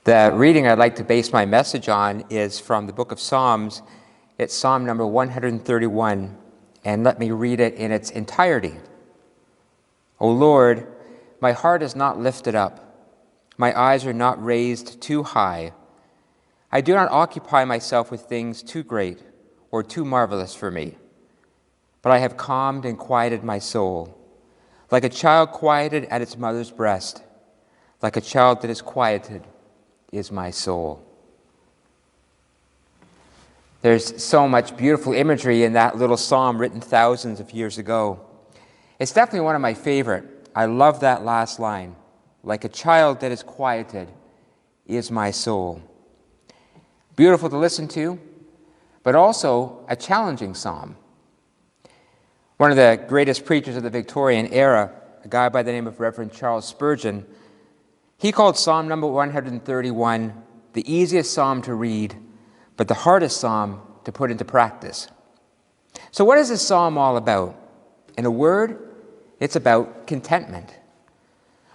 The reading I'd like to base my message on is from the book of Psalms. It's Psalm number 131, and let me read it in its entirety. O Lord, my heart is not lifted up. My eyes are not raised too high. I do not occupy myself with things too great or too marvelous for me. But I have calmed and quieted my soul, like a child quieted at its mother's breast, like a child that is quieted is my soul. There's so much beautiful imagery in that little psalm written thousands of years ago. It's definitely one of my favorite. I love that last line. Like a child that is quieted is my soul. Beautiful to listen to, but also a challenging psalm. One of the greatest preachers of the Victorian era, a guy by the name of Reverend Charles Spurgeon, he called Psalm number 131 the easiest psalm to read, but the hardest psalm to put into practice. So what is this psalm all about? In a word, it's about contentment.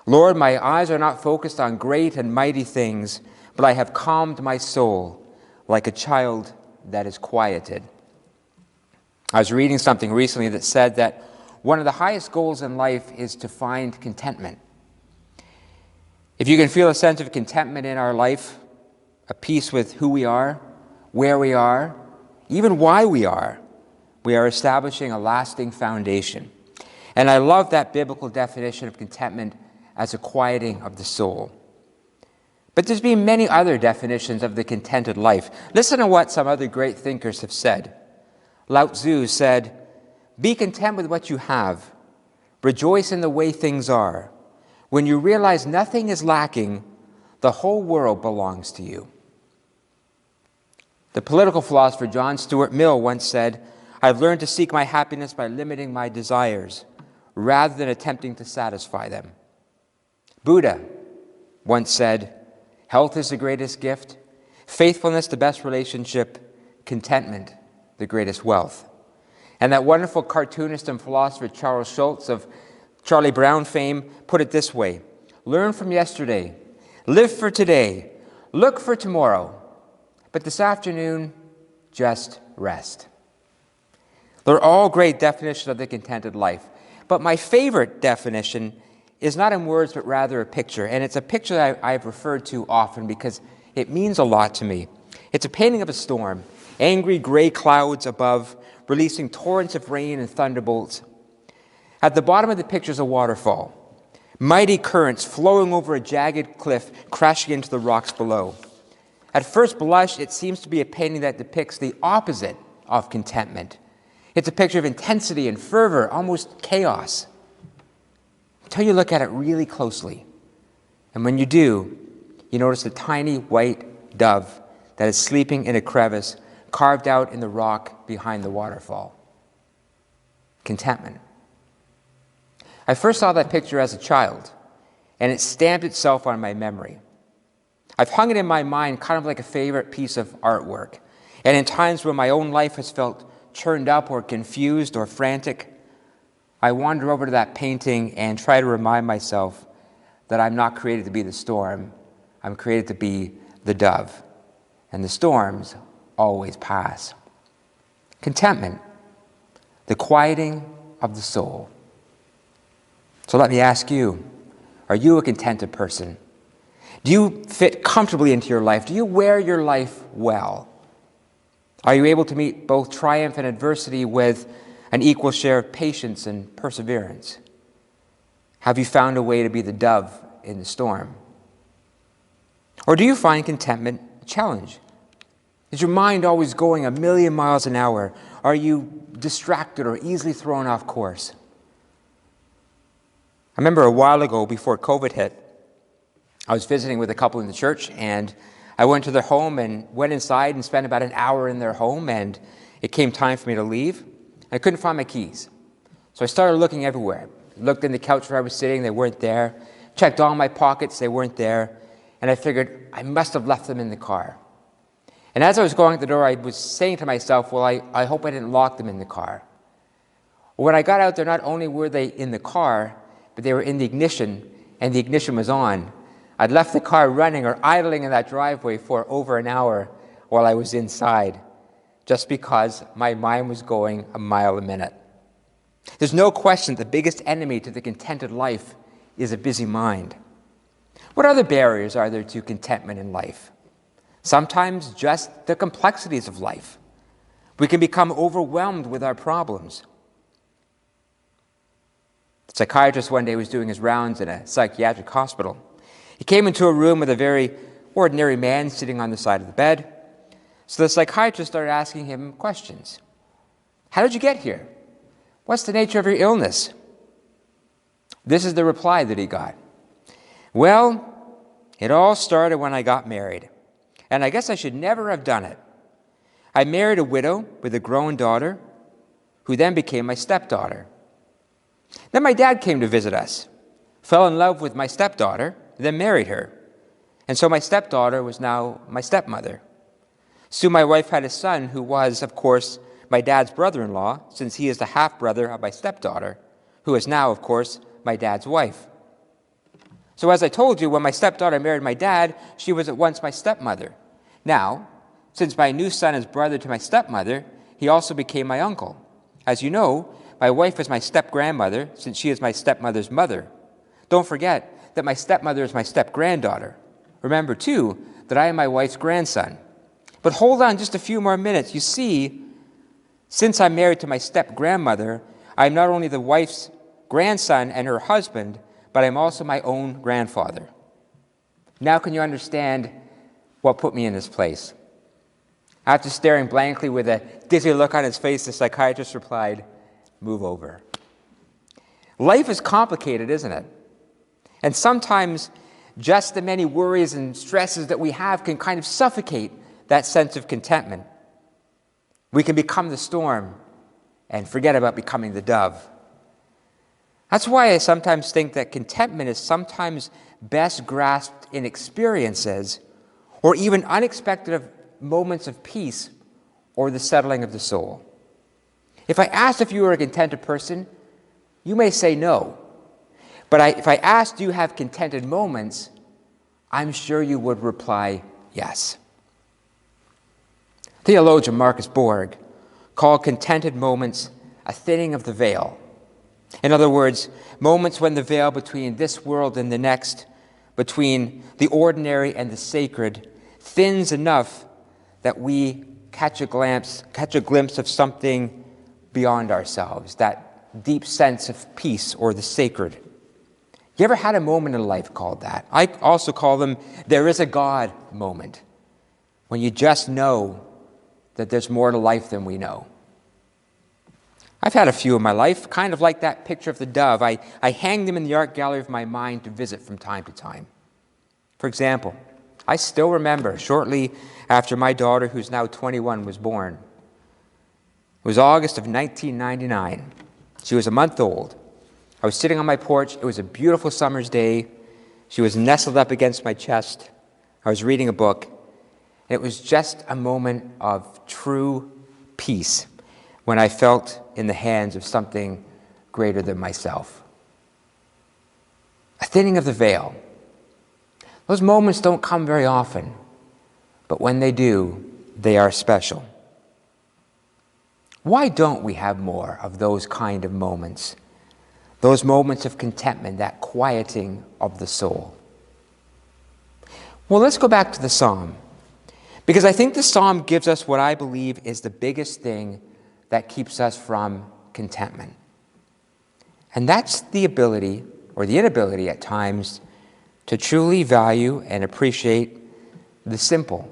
Lord, my eyes are not focused on great and mighty things, but I have calmed my soul like a child that is quieted. I was reading something recently that said that one of the highest goals in life is to find contentment. If you can feel a sense of contentment in our life, a peace with who we are, where we are, even why we are establishing a lasting foundation. And I love that biblical definition of contentment as a quieting of the soul. But there's been many other definitions of the contented life. Listen to what some other great thinkers have said. Lao Tzu said, "Be content with what you have. Rejoice in the way things are. When you realize nothing is lacking, the whole world belongs to you." The political philosopher John Stuart Mill once said, "I've learned to seek my happiness by limiting my desires, rather than attempting to satisfy them." Buddha once said, "Health is the greatest gift, faithfulness the best relationship, contentment the greatest wealth." And that wonderful cartoonist and philosopher Charles Schulz of Charlie Brown fame put it this way: "Learn from yesterday, live for today, look for tomorrow, but this afternoon, just rest." They're all great definitions of the contented life. But my favorite definition is not in words, but rather a picture. And it's a picture that I've referred to often because it means a lot to me. It's a painting of a storm, angry gray clouds above, releasing torrents of rain and thunderbolts. At the bottom of the picture is a waterfall, mighty currents flowing over a jagged cliff, crashing into the rocks below. At first blush, it seems to be a painting that depicts the opposite of contentment. It's a picture of intensity and fervor, almost chaos, until you look at it really closely. And when you do, you notice a tiny white dove that is sleeping in a crevice carved out in the rock behind the waterfall. Contentment. I first saw that picture as a child, and it stamped itself on my memory. I've hung it in my mind kind of like a favorite piece of artwork. And in times when my own life has felt churned up or confused or frantic, I wander over to that painting and try to remind myself that I'm not created to be the storm. I'm created to be the dove. And the storms always pass. Contentment, the quieting of the soul. So let me ask you, are you a contented person? Do you fit comfortably into your life? Do you wear your life well? Are you able to meet both triumph and adversity with an equal share of patience and perseverance? Have you found a way to be the dove in the storm? Or do you find contentment a challenge? Is your mind always going a million miles an hour? Are you distracted or easily thrown off course? I remember a while ago, before COVID hit, I was visiting with a couple in the church, and I went to their home and went inside and spent about an hour in their home, and it came time for me to leave. I couldn't find my keys. So I started looking everywhere. Looked in the couch where I was sitting, they weren't there. Checked all my pockets, they weren't there. And I figured I must have left them in the car. And as I was going out the door, I was saying to myself, well, I hope I didn't lock them in the car. When I got out there, not only were they in the car, but they were in the ignition, and the ignition was on. I'd left the car running or idling in that driveway for over an hour while I was inside, just because my mind was going a mile a minute. There's no question the biggest enemy to the contented life is a busy mind. What other barriers are there to contentment in life? Sometimes just the complexities of life. We can become overwhelmed with our problems. The psychiatrist one day was doing his rounds in a psychiatric hospital. He came into a room with a very ordinary man sitting on the side of the bed. So the psychiatrist started asking him questions. How did you get here? What's the nature of your illness? This is the reply that he got. Well, it all started when I got married, and I guess I should never have done it. I married a widow with a grown daughter, who then became my stepdaughter. Then my dad came to visit us, fell in love with my stepdaughter, then married her. And so my stepdaughter was now my stepmother. Soon my wife had a son who was, of course, my dad's brother-in-law, since he is the half-brother of my stepdaughter, who is now, of course, my dad's wife. So as I told you, when my stepdaughter married my dad, she was at once my stepmother. Now, since my new son is brother to my stepmother, he also became my uncle. As you know, my wife is my step-grandmother, since she is my stepmother's mother. Don't forget that my stepmother is my step-granddaughter. Remember, too, that I am my wife's grandson. But hold on just a few more minutes. You see, since I'm married to my step-grandmother, I'm not only the wife's grandson and her husband, but I'm also my own grandfather. Now can you understand what put me in this place? After staring blankly with a dizzy look on his face, the psychiatrist replied, "Move over." Life is complicated, isn't it? And sometimes just the many worries and stresses that we have can kind of suffocate that sense of contentment. We can become the storm and forget about becoming the dove. That's why I sometimes think that contentment is sometimes best grasped in experiences or even unexpected moments of peace or the settling of the soul. If I asked if you were a contented person, you may say no. But if I asked, do you have contented moments, I'm sure you would reply yes. Theologian Marcus Borg called contented moments a thinning of the veil. In other words, moments when the veil between this world and the next, between the ordinary and the sacred, thins enough that we catch a glimpse of something beyond ourselves, that deep sense of peace or the sacred. You ever had a moment in life called that? I also call them there is a God moment, when you just know that there's more to life than we know. I've had a few in my life, kind of like that picture of the dove. I hang them in the art gallery of my mind to visit from time to time. For example, I still remember shortly after my daughter, who's now 21, was born. It was August of 1999. She was a month old. I was sitting on my porch. It was a beautiful summer's day. She was nestled up against my chest. I was reading a book. It was just a moment of true peace when I felt in the hands of something greater than myself. A thinning of the veil. Those moments don't come very often, but when they do, they are special. Why don't we have more of those kind of moments? Those moments of contentment, that quieting of the soul. Well, let's go back to the psalm, because I think the psalm gives us what I believe is the biggest thing that keeps us from contentment. And that's the ability, or the inability at times, to truly value and appreciate the simple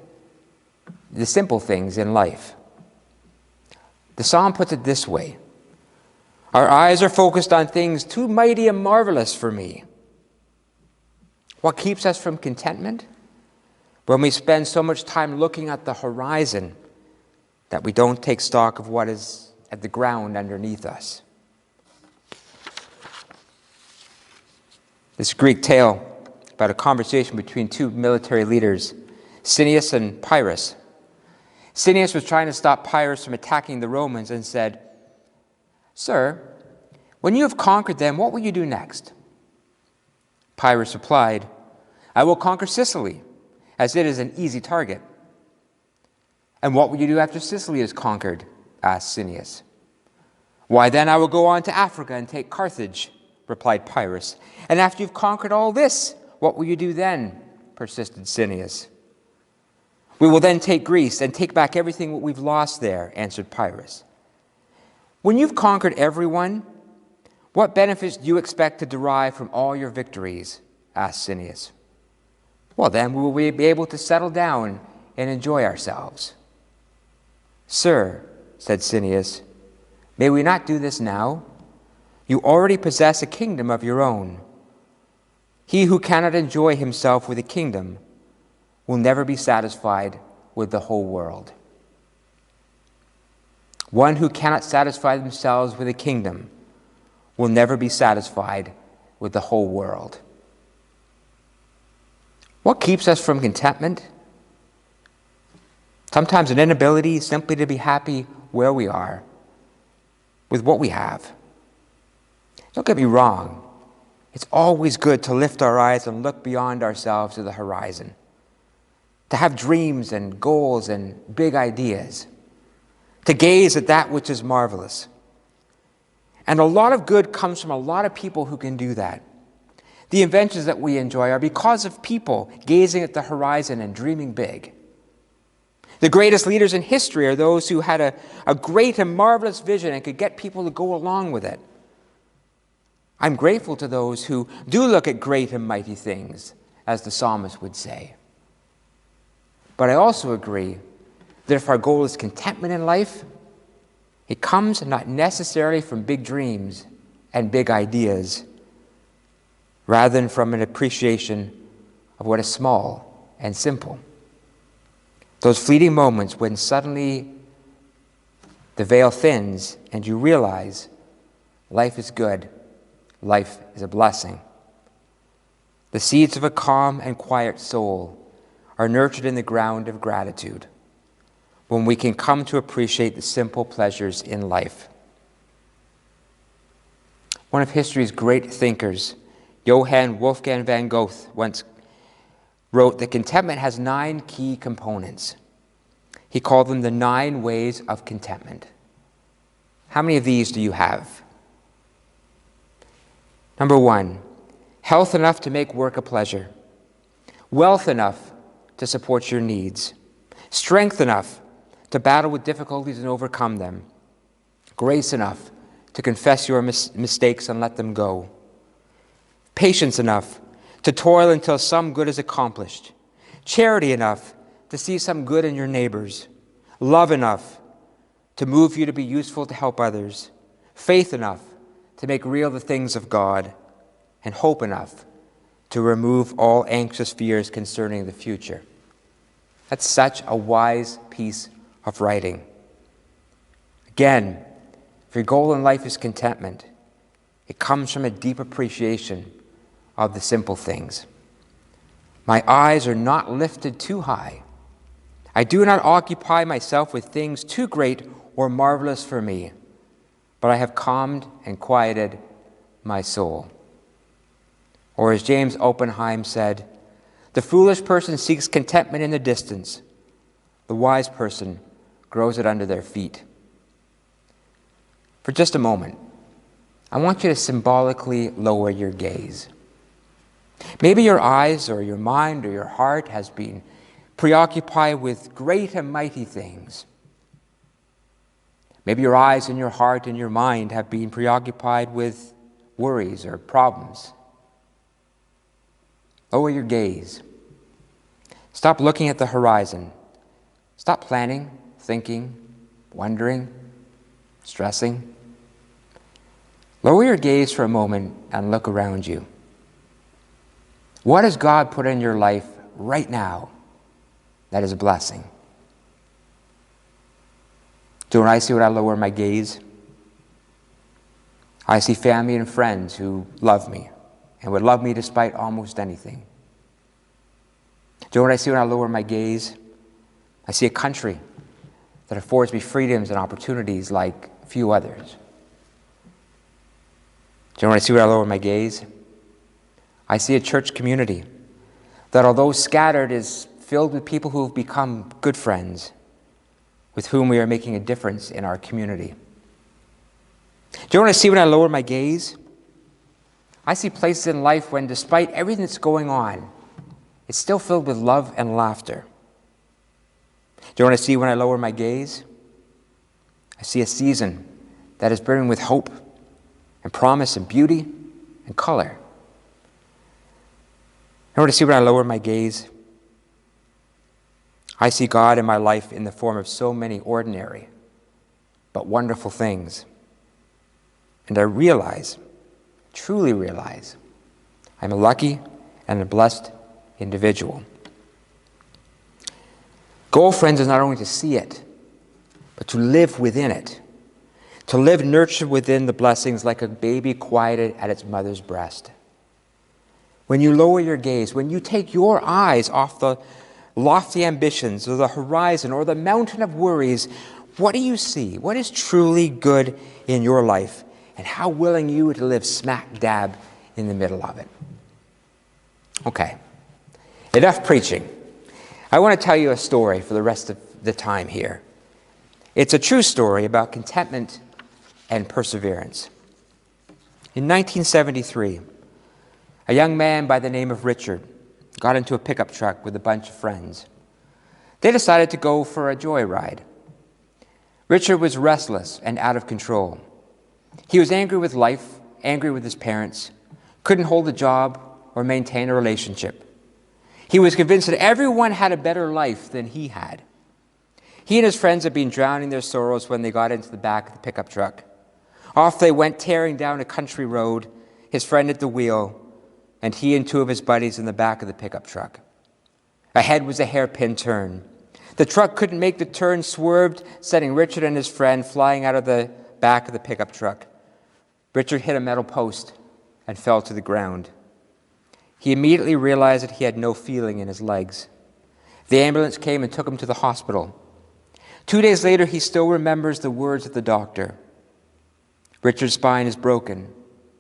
things in life. The psalm puts it this way: our eyes are focused on things too mighty and marvelous for me. What keeps us from contentment? When we spend so much time looking at the horizon that we don't take stock of what is at the ground underneath us. This Greek tale about a conversation between two military leaders, Cineas and Pyrrhus. Cineas was trying to stop Pyrrhus from attacking the Romans and said, "Sir, when you have conquered them, what will you do next?" Pyrrhus replied, I will conquer Sicily, as it is an easy target. And what will you do after Sicily is conquered? Asked Cineas. Why, then I will go on to Africa and take Carthage, replied Pyrrhus. And after you've conquered all this, what will you do then? Persisted Cineas. We will then take Greece and take back everything we've lost there, answered Pyrrhus. When you've conquered everyone, what benefits do you expect to derive from all your victories? Asked Cineas. Well, then we will be able to settle down and enjoy ourselves. Sir, said Cineas, may we not do this now? You already possess a kingdom of your own. He who cannot enjoy himself with a kingdom will never be satisfied with the whole world. One who cannot satisfy themselves with a kingdom will never be satisfied with the whole world. What keeps us from contentment? Sometimes an inability simply to be happy where we are, with what we have. Don't get me wrong. It's always good to lift our eyes and look beyond ourselves to the horizon, to have dreams and goals and big ideas, to gaze at that which is marvelous. And a lot of good comes from a lot of people who can do that. The inventions that we enjoy are because of people gazing at the horizon and dreaming big. The greatest leaders in history are those who had a great and marvelous vision and could get people to go along with it. I'm grateful to those who do look at great and mighty things, as the psalmist would say. But I also agree that if our goal is contentment in life, it comes not necessarily from big dreams and big ideas, rather than from an appreciation of what is small and simple. Those fleeting moments when suddenly the veil thins and you realize life is good, life is a blessing. The seeds of a calm and quiet soul are nurtured in the ground of gratitude when we can come to appreciate the simple pleasures in life. One of history's great thinkers, Johann Wolfgang von Goethe, once wrote that contentment has 9 key components. He called them the 9 ways of contentment. How many of these do you have? Number 1, health enough to make work a pleasure, wealth enough to support your needs, strength enough to battle with difficulties and overcome them, grace enough to confess your mistakes and let them go, patience enough to toil until some good is accomplished, charity enough to see some good in your neighbors, love enough to move you to be useful to help others, faith enough to make real the things of God, and hope enough to remove all anxious fears concerning the future. That's such a wise piece of writing. Again, if your goal in life is contentment, it comes from a deep appreciation of the simple things. My eyes are not lifted too high. I do not occupy myself with things too great or marvelous for me, but I have calmed and quieted my soul. Or as James Oppenheim said, the foolish person seeks contentment in the distance. The wise person grows it under their feet. For just a moment, I want you to symbolically lower your gaze. Maybe your eyes or your mind or your heart has been preoccupied with great and mighty things. Maybe your eyes and your heart and your mind have been preoccupied with worries or problems. Lower your gaze. Stop looking at the horizon. Stop planning, thinking, wondering, stressing. Lower your gaze for a moment and look around you. What has God put in your life right now that is a blessing? Do I see when I lower my gaze? I see family and friends who love me and would love me despite almost anything. Do what I see when I lower my gaze? I see a country that affords me freedoms and opportunities like few others. Do you know what I see when I lower my gaze? I see a church community that although scattered, is filled with people who have become good friends, with whom we are making a difference in our community. Do you know what I see when I lower my gaze? I see places in life when, despite everything that's going on, it's still filled with love and laughter. Do you know what I see when I lower my gaze? I see a season that is brimming with hope and promise and beauty and color. You know what I see when I lower my gaze? I see God in my life in the form of so many ordinary but wonderful things. And I realize, truly realize, I'm a lucky and a blessed individual. Goal, friends, is not only to see it, but to live within it. To live nurtured within the blessings like a baby quieted at its mother's breast. When you lower your gaze, when you take your eyes off the lofty ambitions or the horizon or the mountain of worries, what do you see? What is truly good in your life? And how willing you to live smack dab in the middle of it? Okay, enough preaching. I want to tell you a story for the rest of the time here. It's a true story about contentment and perseverance. In 1973, a young man by the name of Richard got into a pickup truck with a bunch of friends. They decided to go for a joyride. Richard was restless and out of control. He was angry with life, angry with his parents, couldn't hold a job or maintain a relationship. He was convinced that everyone had a better life than he had. He and his friends had been drowning their sorrows when they got into the back of the pickup truck. Off they went, tearing down a country road, his friend at the wheel, and he and two of his buddies in the back of the pickup truck. Ahead was a hairpin turn. The truck couldn't make the turn, swerved, sending Richard and his friend flying out of the back of the pickup truck. Richard hit a metal post and fell to the ground. He immediately realized that he had no feeling in his legs. The ambulance came and took him to the hospital. 2 days later, he still remembers the words of the doctor. Richard's spine is broken.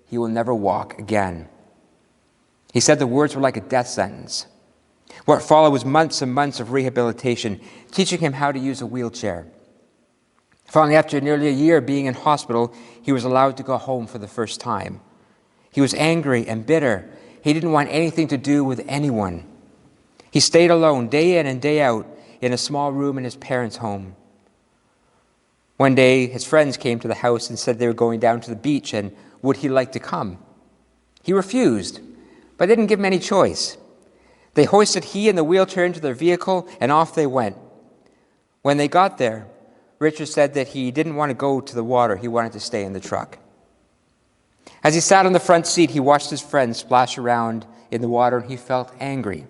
He will never walk again. He said the words were like a death sentence. What followed was months and months of rehabilitation, teaching him how to use a wheelchair. Finally, after nearly a year being in hospital, he was allowed to go home for the first time. He was angry and bitter. He didn't want anything to do with anyone. He stayed alone day in and day out in a small room in his parents' home. One day, his friends came to the house and said they were going down to the beach and would he like to come? He refused, but they didn't give him any choice. They hoisted he and the wheelchair into their vehicle and off they went. When they got there, Richard said that he didn't want to go to the water. He wanted to stay in the truck. As he sat on the front seat, he watched his friends splash around in the water and he felt angry.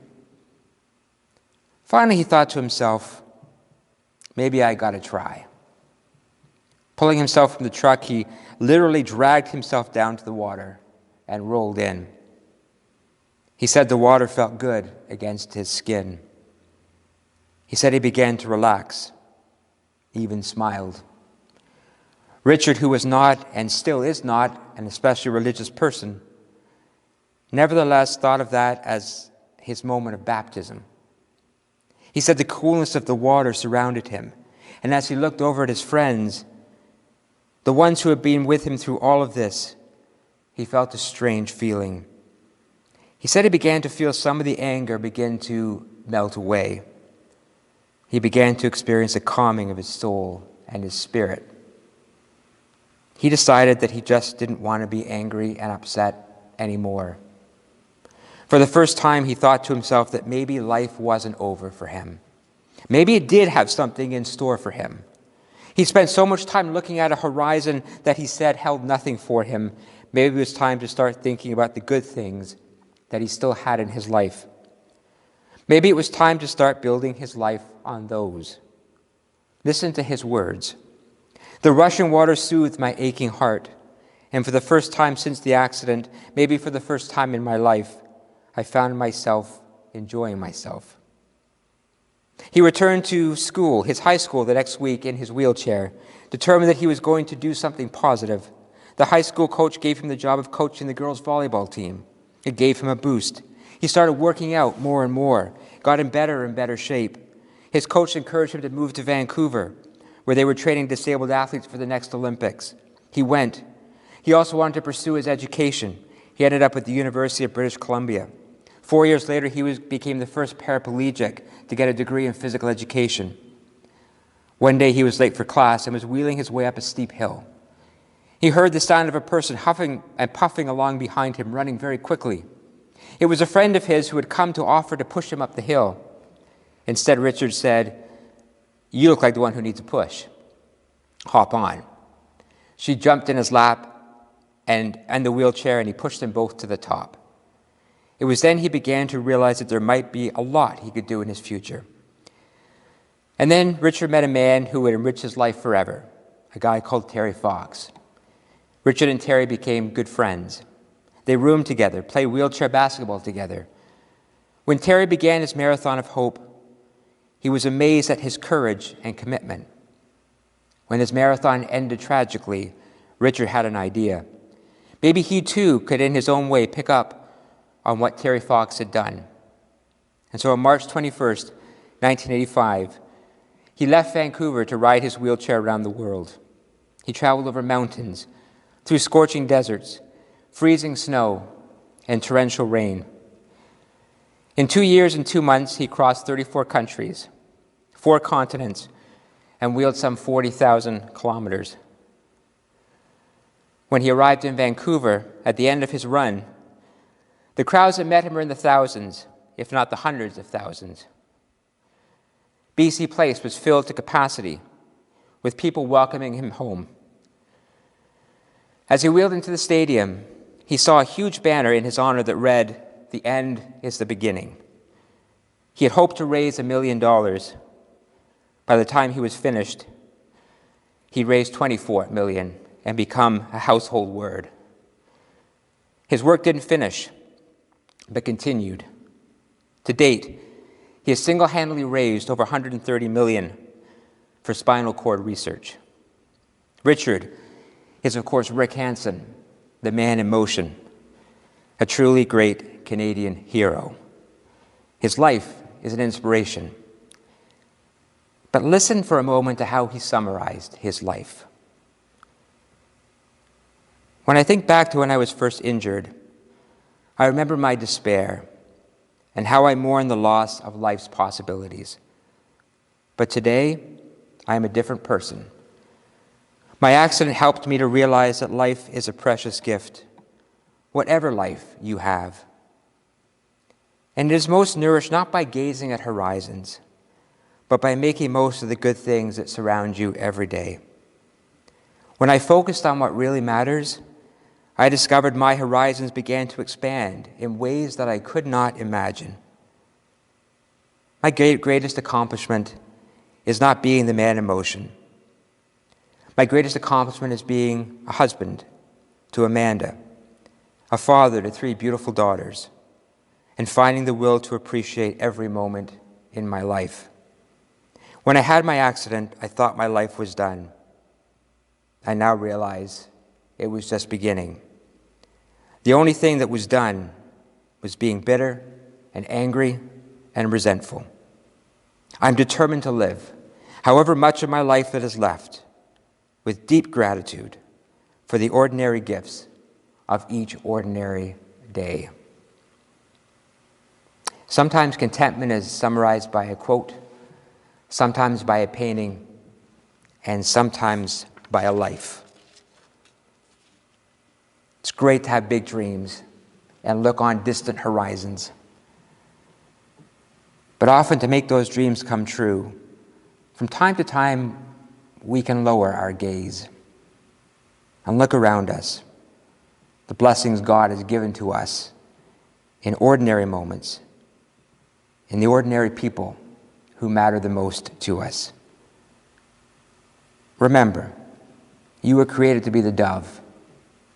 Finally, he thought to himself, maybe I got to try. Pulling himself from the truck, he literally dragged himself down to the water and rolled in. He said the water felt good against his skin. He said he began to relax, even smiled. Richard, who was not and still is not an especially religious person, nevertheless thought of that as his moment of baptism. He said the coolness of the water surrounded him, and as he looked over at his friends, the ones who had been with him through all of this, he felt a strange feeling. He said he began to feel some of the anger begin to melt away. He began to experience a calming of his soul and his spirit. He decided that he just didn't want to be angry and upset anymore. For the first time, he thought to himself that maybe life wasn't over for him. Maybe it did have something in store for him. He spent so much time looking at a horizon that he said held nothing for him. Maybe it was time to start thinking about the good things that he still had in his life. Maybe it was time to start building his life on those. Listen to his words. The rushing water soothed my aching heart, and for the first time since the accident, maybe for the first time in my life, I found myself enjoying myself. He returned to school, his high school, the next week in his wheelchair, determined that he was going to do something positive. The high school coach gave him the job of coaching the girls' volleyball team. It gave him a boost. He started working out more and more, got in better and better shape. His coach encouraged him to move to Vancouver, where they were training disabled athletes for the next Olympics. He went. He also wanted to pursue his education. He ended up at the University of British Columbia. 4 years later, he became the first paraplegic to get a degree in physical education. One day he was late for class and was wheeling his way up a steep hill. He heard the sound of a person huffing and puffing along behind him, running very quickly. It was a friend of his who had come to offer to push him up the hill. Instead, Richard said, "You look like the one who needs a push. Hop on." She jumped in his lap and the wheelchair, and he pushed them both to the top. It was then he began to realize that there might be a lot he could do in his future. And then Richard met a man who would enrich his life forever, a guy called Terry Fox. Richard and Terry became good friends. They roomed together, played wheelchair basketball together. When Terry began his marathon of hope, he was amazed at his courage and commitment. When his marathon ended tragically, Richard had an idea. Maybe he too could, in his own way, pick up on what Terry Fox had done. And so on March 21st, 1985, he left Vancouver to ride his wheelchair around the world. He traveled over mountains, through scorching deserts, freezing snow, and torrential rain. In 2 years and 2 months, he crossed 34 countries, 4 continents, and wheeled some 40,000 kilometers. When he arrived in Vancouver at the end of his run, the crowds that met him were in the thousands, if not the hundreds of thousands. BC Place was filled to capacity, with people welcoming him home. As he wheeled into the stadium, he saw a huge banner in his honor that read, "The end is the beginning." He had hoped to raise $1 million. By the time he was finished, he raised $24 million and become a household word. His work didn't finish, but continued. To date, he has single-handedly raised over $130 million for spinal cord research. Richard is, of course, Rick Hansen, the man in motion, a truly great Canadian hero. His life is an inspiration. But listen for a moment to how he summarized his life. When I think back to when I was first injured, I remember my despair and how I mourned the loss of life's possibilities. But today, I am a different person. My accident helped me to realize that life is a precious gift, whatever life you have. And it is most nourished not by gazing at horizons, but by making most of the good things that surround you every day. When I focused on what really matters, I discovered my horizons began to expand in ways that I could not imagine. My greatest accomplishment is not being the man in motion. My greatest accomplishment is being a husband to Amanda, a father to 3 beautiful daughters, and finding the will to appreciate every moment in my life. When I had my accident, I thought my life was done. I now realize it was just beginning. The only thing that was done was being bitter and angry and resentful. I'm determined to live, however much of my life that is left, with deep gratitude for the ordinary gifts of each ordinary day. Sometimes contentment is summarized by a quote, sometimes by a painting, and sometimes by a life. It's great to have big dreams and look on distant horizons. But often to make those dreams come true, from time to time, we can lower our gaze and look around us, the blessings God has given to us in ordinary moments, in the ordinary people who matter the most to us. Remember, you were created to be the dove,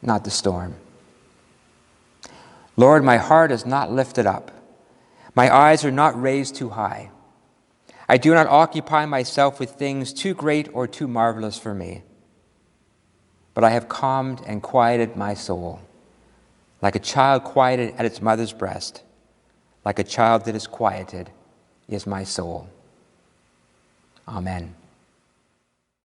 not the storm. Lord, my heart is not lifted up. My eyes are not raised too high. I do not occupy myself with things too great or too marvelous for me. But I have calmed and quieted my soul, like a child quieted at its mother's breast, Like a child that is quieted is my soul. Amen.